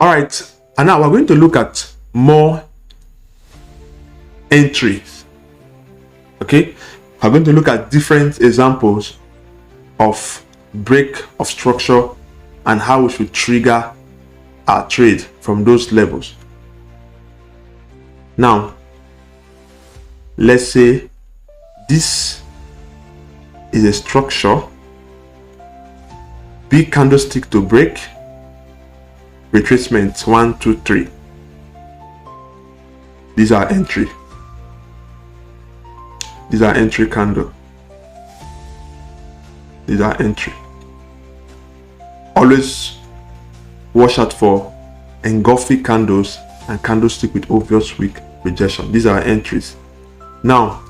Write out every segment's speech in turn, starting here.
All right, and now we're going to look at more entries. Okay, we're going to look at different examples of break of structure and how we should trigger our trade from those levels. Now, let's say this is a structure, big candlestick to break, retracement 1, 2, 3. These are entry. These are entry candle. These are entry. Always watch out for engulfing candles and candlestick with obvious weak rejection. These are entries. Now,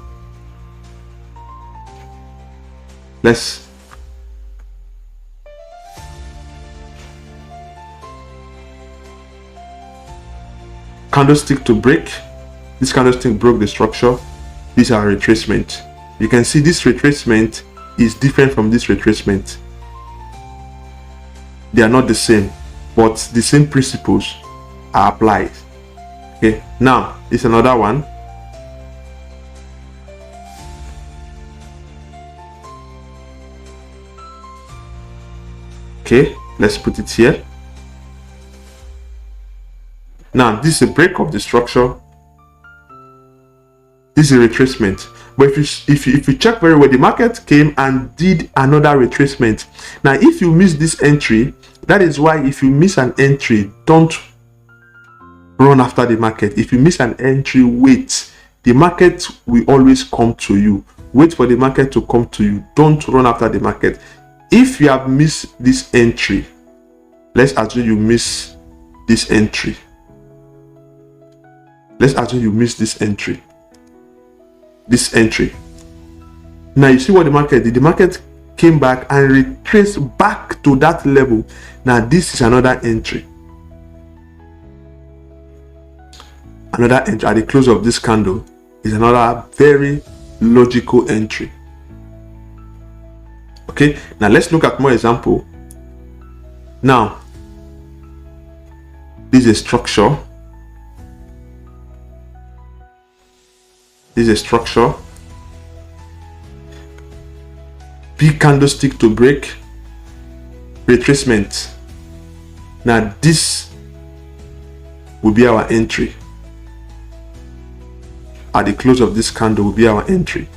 let's candlestick to break. This candlestick broke the structure. These are retracement. You can see this retracement is different from this retracement. They are not the same, but the same principles are applied. Okay, now it's another one. Okay, let's put it here. Now this is a break of the structure. This is a retracement. But if you check very well, the market came and did another retracement. Now if you miss this entry, that is why if you miss an entry, don't run after the market. If you miss an entry, wait. The market will always come to you. Wait for the market to come to you. Don't run after the market. If you have missed this entry, let's assume you miss this entry. Let's assume you miss this entry. This entry. Now you see what the market did. The market came back and retraced back to that level. Now this is another entry. Another entry at the close of this candle is another very logical entry. Okay, now let's look at more example. Now this is a structure. This is a structure. Big candlestick to break, retracement. Now this will be our entry. At the close of this candle will be our entry.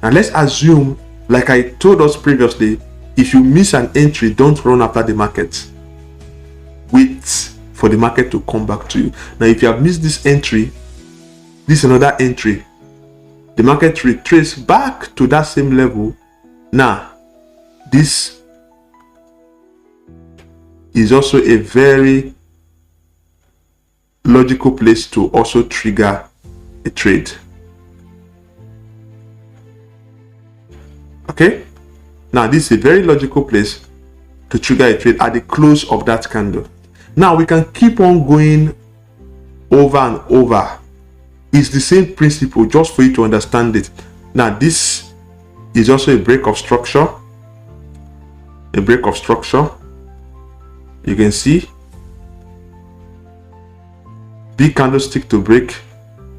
Now let's assume, like I told us previously, if you miss an entry, don't run after the market. Wait for the market to come back to you. Now if you have missed this entry, this is another entry. The market retraced back to that same level. Now, this is also a very logical place to also trigger a trade. Okay? Now, this is a very logical place to trigger a trade at the close of that candle. Now, we can keep on going over and over. It's the same principle, just for you to understand it. Now this is also a break of structure. A break of structure. You can see big candlestick to break,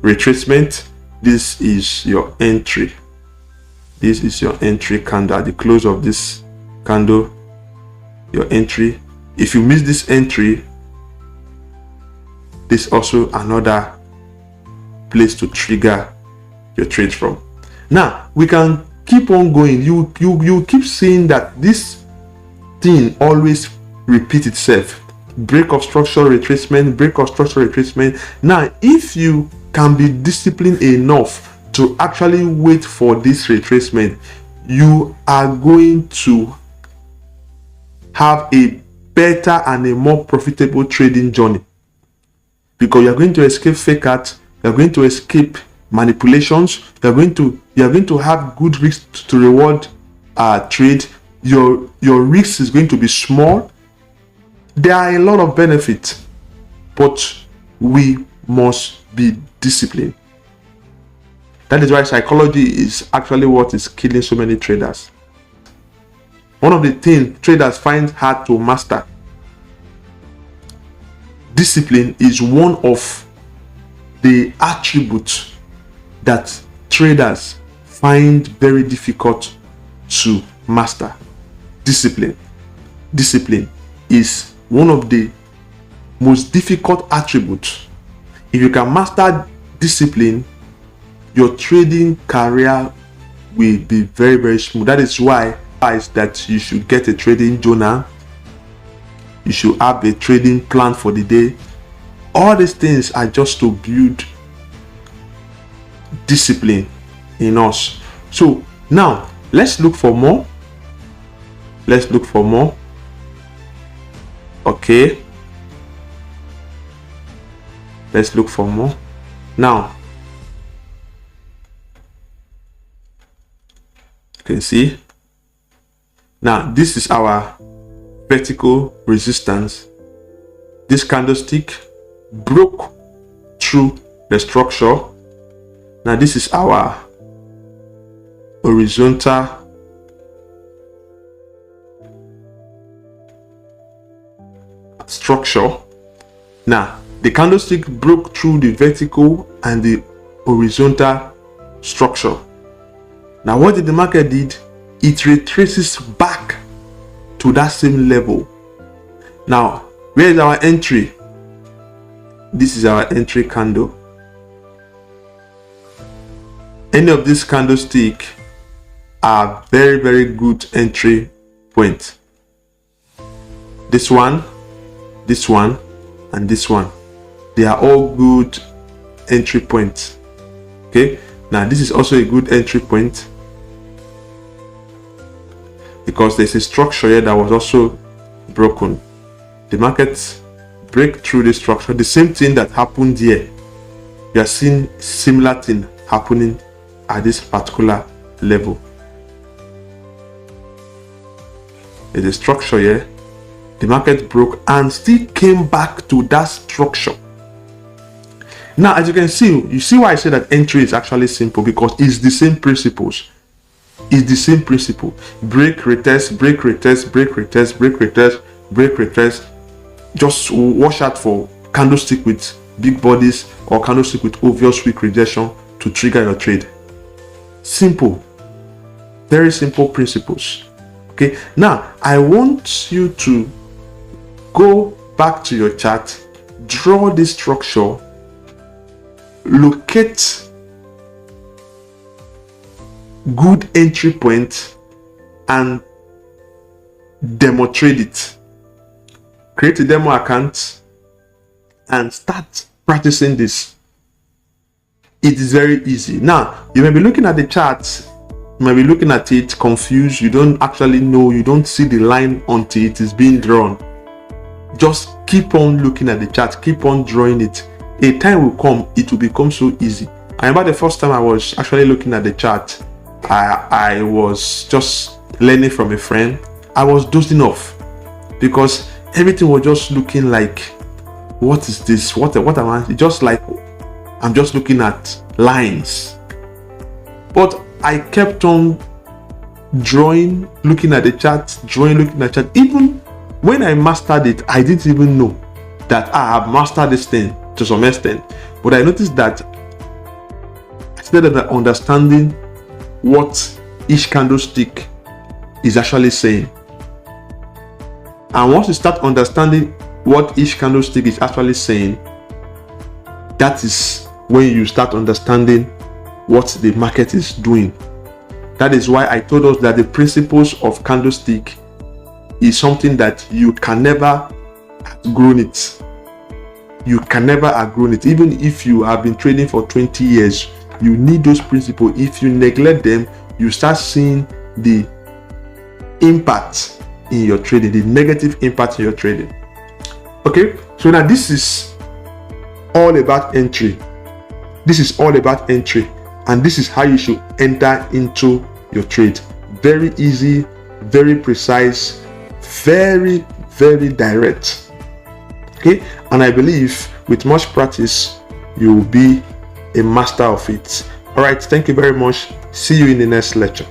retracement. This is your entry. This is your entry candle at the close of this candle. Your entry. If you miss this entry, this is also another place to trigger your trade from. Now we can keep on going. You keep seeing that this thing always repeats itself. Break of structure, retracement, break of structure, retracement. Now if you can be disciplined enough to actually wait for this retracement, you are going to have a better and a more profitable trading journey, because you are going to escape fake art. You are going to escape manipulations. You are going to have good risk to reward trade. Your risk is going to be small. There are a lot of benefits, but we must be disciplined. That is why psychology is actually what is killing so many traders. One of the things traders find hard to master discipline is one of the attributes that traders find very difficult to master. Discipline is one of the most difficult attributes. If you can master discipline, your trading career will be very, very smooth. That is why that you should get a trading journal. You should have a trading plan for the day. All these things are just to build discipline in us. So now let's look for more. Okay, let's look for more. Now you can see, now this is our vertical resistance. This candlestick broke through the structure. Now this is our horizontal structure. Now the candlestick broke through the vertical and the horizontal structure. Now what did the market did? It retraces back to that same level. Now where is our entry? This is our entry candle. Any of these candlesticks are very, very good entry point. This one, and this one, they are all good entry points. Okay, now this is also a good entry point because there's a structure here that was also broken. The market break through the structure. The same thing that happened here, you are seeing similar thing happening at this particular level. There's a structure here. The market broke and still came back to that structure. Now, as you can see, you see why I say that entry is actually simple, because it's the same principles. It's the same principle. Break, retest, break, retest, break, retest, break, retest, break, retest. Just watch out for candlestick with big bodies or candlestick with obvious weak rejection to trigger your trade. Simple. Very simple principles. Okay, now I want you to go back to your chart, draw this structure, locate good entry point and demo trade it. Create a demo account and start practicing this. It is very easy. Now you may be looking at the chart, you might be looking at it confused, you don't actually know, you don't see the line until it is being drawn. Just keep on looking at the chart, keep on drawing it. A time will come, it will become so easy. I remember the first time I was actually looking at the chart, I was just learning from a friend. I was dozing off because everything was just looking like, what is this? What am I? Just like, I'm just looking at lines. But I kept on drawing, looking at the chart, drawing, looking at the chart. Even when I mastered it, I didn't even know that I have mastered this thing to some extent. But I noticed that I started understanding what each candlestick is actually saying. And once you start understanding what each candlestick is actually saying, that is when you start understanding what the market is doing. That is why I told us that the principles of candlestick is something that you can never outgrow it. You can never outgrow it. Even if you have been trading for 20 years, you need those principles. If you neglect them, you start seeing the impact in your trading, the negative impact in your trading. Okay, so now this is all about entry. This is all about entry, and this is how you should enter into your trade. Very easy, very precise, very, very direct. Okay, and I believe with much practice you will be a master of it. All right, thank you very much. See you in the next lecture.